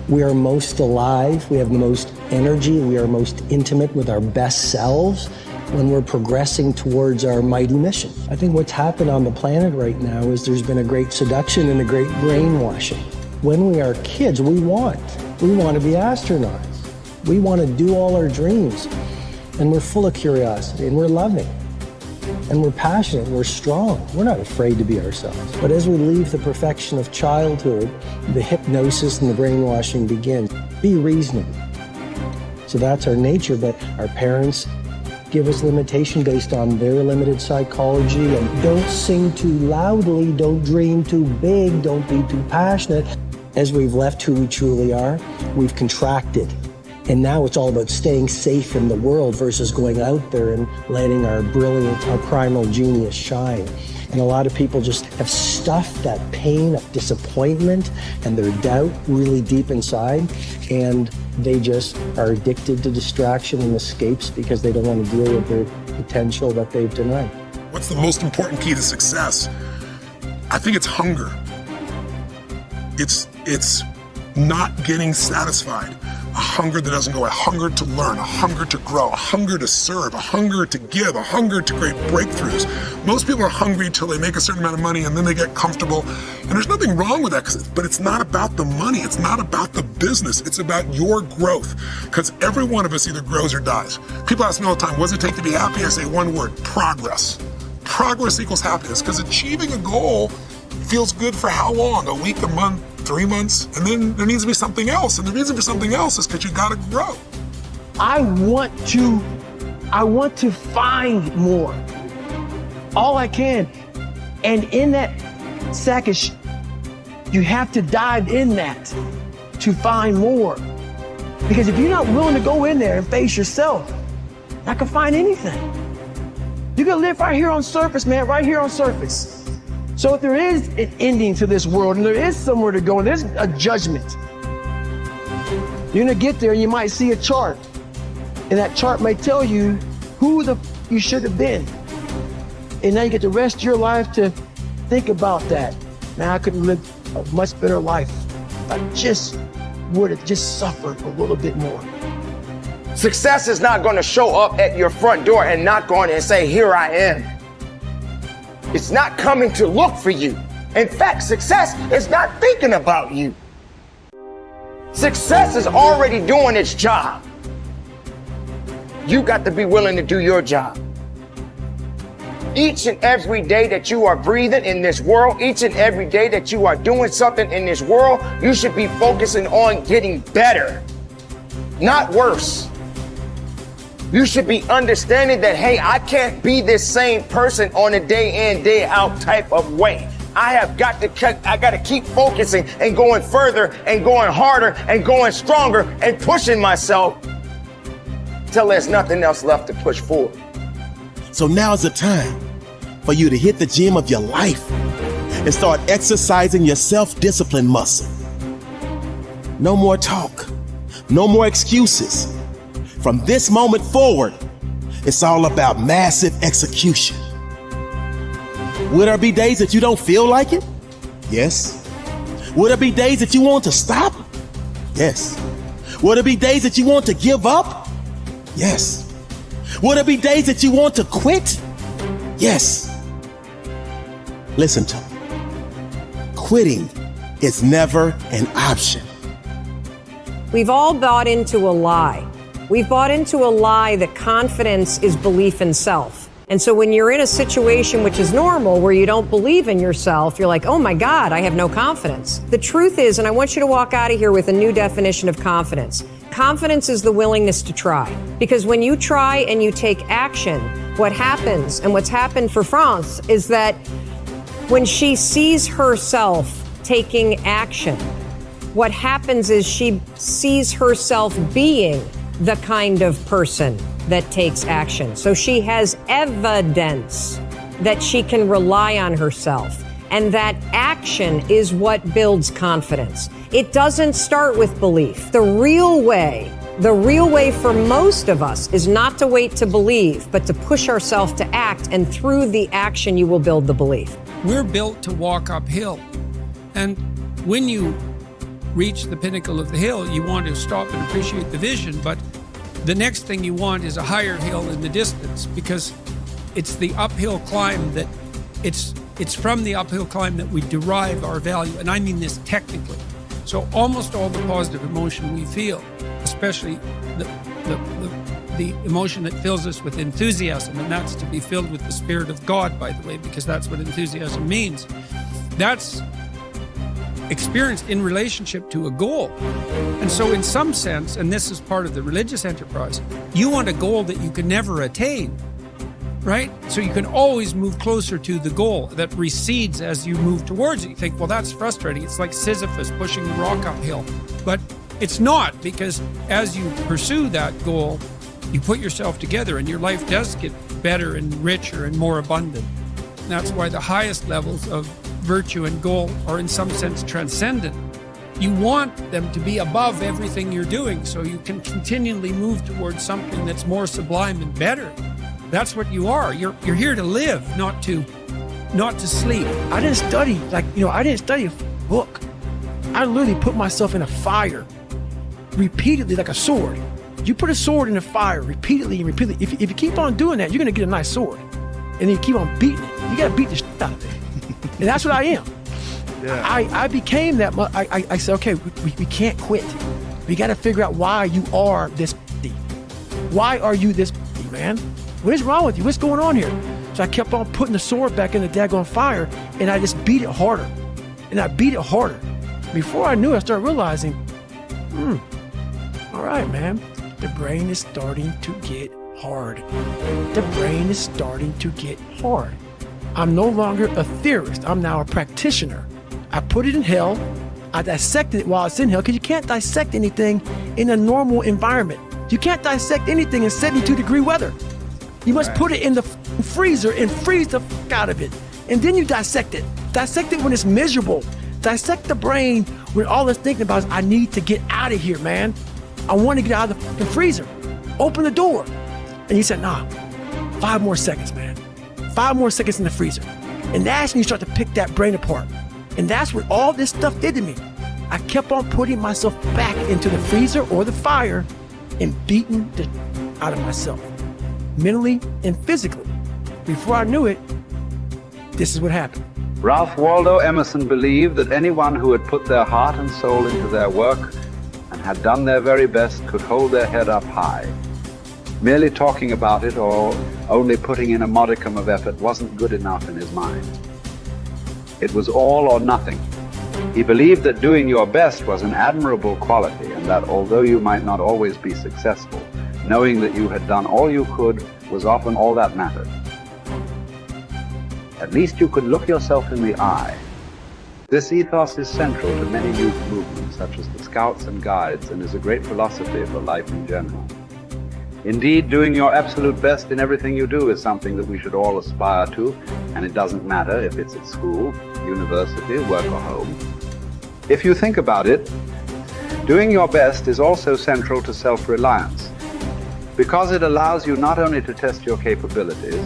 We are most alive, we have the most energy, we are most intimate with our best selves when we're progressing towards our mighty mission. I think what's happened on the planet right now is there's been a great seduction and a great brainwashing. When we are kids, we want to be astronauts. We want to do all our dreams. And we're full of curiosity, and we're loving, and we're passionate, and we're strong. We're not afraid to be ourselves. But as we leave the perfection of childhood, the hypnosis and the brainwashing begins. Be reasonable. So that's our nature, but our parents give us limitation based on their limited psychology. And don't sing too loudly, don't dream too big, don't be too passionate. As we've left who we truly are, we've contracted. And now it's all about staying safe in the world versus going out there and letting our brilliant, our primal genius shine. And a lot of people just have stuffed that pain of disappointment and their doubt really deep inside, and they just are addicted to distraction and escapes because they don't want to deal with their potential that they've denied. What's the most important key to success? I think it's hunger. It's not getting satisfied. A hunger that doesn't go, a hunger to learn, a hunger to grow, a hunger to serve, a hunger to give, a hunger to create breakthroughs. Most people are hungry until they make a certain amount of money and then they get comfortable. And there's nothing wrong with that, but it's not about the money. It's not about the business. It's about your growth, because every one of us either grows or dies. People ask me all the time, what does it take to be happy? I say one word: progress. Progress equals happiness, because achieving a goal feels good for how long? A week, a month, 3 months, and then there needs to be something else. And the reason for something else is because you gotta grow. I want to find more, all I can. And in that sack of you have to dive in that to find more. Because if you're not willing to go in there and face yourself, you're not gonna find anything. You can live right here on surface, man, right here on surface. So if there is an ending to this world and there is somewhere to go and there's a judgment, you're gonna get there and you might see a chart. And that chart may tell you who you should have been. And now you get the rest of your life to think about that. Man, I could live a much better life if I just would have just suffered a little bit more. Success is not gonna show up at your front door and knock on it and say, here I am. It's not coming to look for you. In fact, success is not thinking about you. Success is already doing its job. You got to be willing to do your job. Each and every day that you are breathing in this world, each and every day that you are doing something in this world, you should be focusing on getting better, not worse. You should be understanding that, hey, I can't be this same person on a day in, day out type of way. I got to keep focusing and going further and going harder and going stronger and pushing myself till there's nothing else left to push forward. So now's the time for you to hit the gym of your life and start exercising your self-discipline muscle. No more talk, no more excuses. From this moment forward, it's all about massive execution. Will there be days that you don't feel like it? Yes. Will there be days that you want to stop? Yes. Will there be days that you want to give up? Yes. Will there be days that you want to quit? Yes. Listen to me. Quitting is never an option. We've all bought into a lie. We've bought into a lie that confidence is belief in self. And so when you're in a situation which is normal, where you don't believe in yourself, you're like, oh my God, I have no confidence. The truth is, and I want you to walk out of here with a new definition of confidence. Confidence is the willingness to try. Because when you try and you take action, what happens, and what's happened for France, is that when she sees herself taking action, what happens is she sees herself being the kind of person that takes action. So she has evidence that she can rely on herself. And that action is what builds confidence. It doesn't start with belief. The real way for most of us is not to wait to believe, but to push ourselves to act. And through the action, you will build the belief. We're built to walk uphill. And when you reach the pinnacle of the hill, you want to stop and appreciate the vision, but the next thing you want is a higher hill in the distance, because it's the uphill climb that it's from the uphill climb that we derive our value, and I mean this technically. So almost all the positive emotion we feel, especially the emotion that fills us with enthusiasm, and that's to be filled with the Spirit of God, by the way, because that's what enthusiasm means. That's experienced in relationship to a goal. And so in some sense, and this is part of the religious enterprise, you want a goal that you can never attain, right? So you can always move closer to the goal that recedes as you move towards it. You think, well, that's frustrating. It's like Sisyphus pushing the rock uphill. But it's not, because as you pursue that goal, you put yourself together and your life does get better and richer and more abundant. And that's why the highest levels of virtue and goal are in some sense transcendent. You want them to be above everything you're doing so you can continually move towards something that's more sublime and better. That's what you are. You're here to live, not to sleep. I didn't study, I didn't study a book. I literally put myself in a fire repeatedly like a sword. You put a sword in a fire repeatedly and repeatedly. If you keep on doing that, you're going to get a nice sword. And then you keep on beating it. You got to beat the shit out of it. And that's what I am. Yeah. I became that. I said, okay, we can't quit. We got to figure out why you are this. Why are you this, man? What is wrong with you? What's going on here? So I kept on putting the sword back in the daggone fire, and I just beat it harder. And I beat it harder. Before I knew it, I started realizing, all right, man, the brain is starting to get hard. The brain is starting to get hard. I'm no longer a theorist. I'm now a practitioner. I put it in hell. I dissected it while it's in hell, because you can't dissect anything in a normal environment. You can't dissect anything in 72-degree weather. You must put it in the freezer and freeze the fuck out of it. And then you dissect it. Dissect it when it's miserable. Dissect the brain when all it's thinking about is, I need to get out of here, man. I want to get out of the fucking freezer. Open the door. And he said, nah, 5 more seconds, man. 5 more seconds in the freezer. And that's when you start to pick that brain apart. And that's what all this stuff did to me. I kept on putting myself back into the freezer or the fire and beating the out of myself, mentally and physically. Before I knew it, this is what happened. Ralph Waldo Emerson believed that anyone who had put their heart and soul into their work and had done their very best could hold their head up high. Merely talking about it or only putting in a modicum of effort wasn't good enough in his mind. It was all or nothing. He believed that doing your best was an admirable quality, and that although you might not always be successful, knowing that you had done all you could was often all that mattered. At least you could look yourself in the eye. This ethos is central to many youth movements, such as the Scouts and Guides, and is a great philosophy for life in general. Indeed, doing your absolute best in everything you do is something that we should all aspire to, and it doesn't matter if it's at school, university, work, or home. If you think about it, doing your best is also central to self-reliance, because it allows you not only to test your capabilities,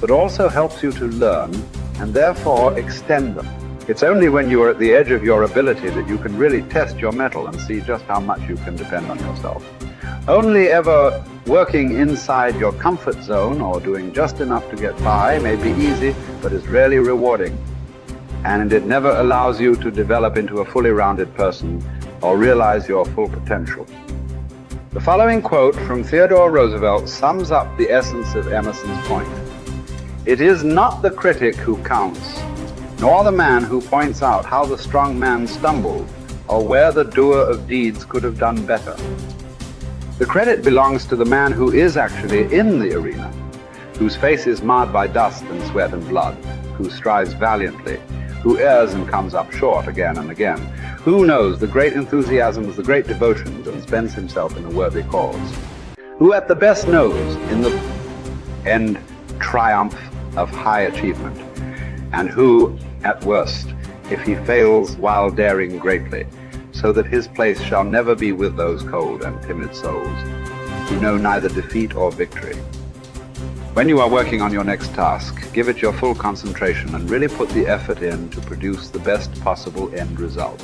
but also helps you to learn and therefore extend them. It's only when you are at the edge of your ability that you can really test your mettle and see just how much you can depend on yourself. Only ever working inside your comfort zone or doing just enough to get by may be easy, but is rarely rewarding. And it never allows you to develop into a fully rounded person or realize your full potential. The following quote from Theodore Roosevelt sums up the essence of Emerson's point. It is not the critic who counts, nor the man who points out how the strong man stumbled or where the doer of deeds could have done better. The credit belongs to the man who is actually in the arena, whose face is marred by dust and sweat and blood, who strives valiantly, who errs and comes up short again and again, who knows the great enthusiasms, the great devotions, and spends himself in a worthy cause, who at the best knows in the end triumph of high achievement, and who, at worst, if he fails while daring greatly, so that his place shall never be with those cold and timid souls who know neither defeat or victory. When you are working on your next task, give it your full concentration and really put the effort in to produce the best possible end result.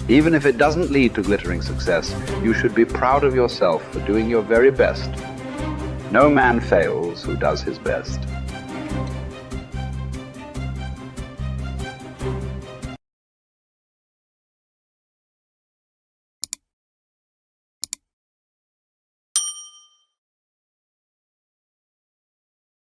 Even if it doesn't lead to glittering success, you should be proud of yourself for doing your very best. No man fails who does his best.